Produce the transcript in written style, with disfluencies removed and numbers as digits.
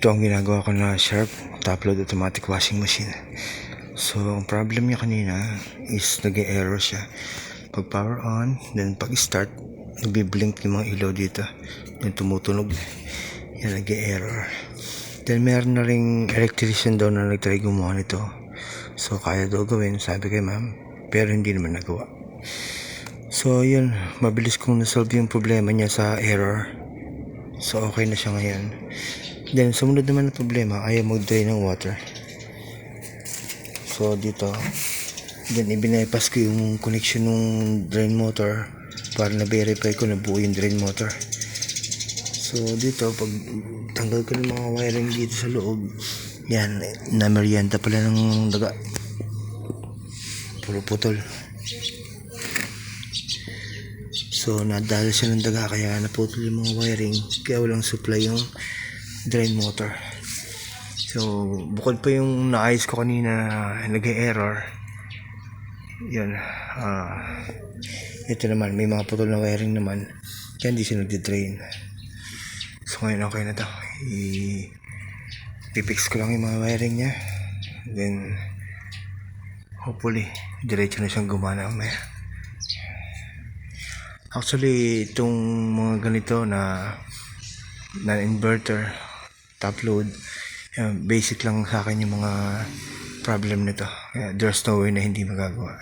Ito ang ginagawa ko na Sharp top load automatic washing machine. So ang problem niya kanina is nag-error siya pag power on, then pag start nagbi-blink yung mga ilaw dito, yung tumutunog, yan nag-error. Then meron na ring electrician daw na nagtry gumawa nito, so kaya daw gawin, sabi kay ma'am, pero hindi naman nagawa. So yun, mabilis kong nasolve yung problema niya sa error, so okay na siya ngayon. Then sumunod naman na problema, ayaw mag-drain ng water. So dito, then i-bypass ko yung connection ng drain motor para na-verify ko na buo yung drain motor. So dito, pag tanggal ko ng mga wiring dito sa loob, yan, na-merienda pala ng daga, puro putol. So nadala siya ng daga, kaya naputol yung mga wiring, kaya walang supply yung drain motor. So bukod pa yung naayos ko kanina nag-error, yun, ito naman may mga putol na wiring naman, kaya hindi siya nagdi-drain. So ngayon okay na to, i-fix ko lang yung mga wiring nya, then hopefully diretso na siyang gumana mamaya. Actually itong mga ganito na inverter top load, basic lang sa akin yung mga problem nito. There's no way na hindi magagawa.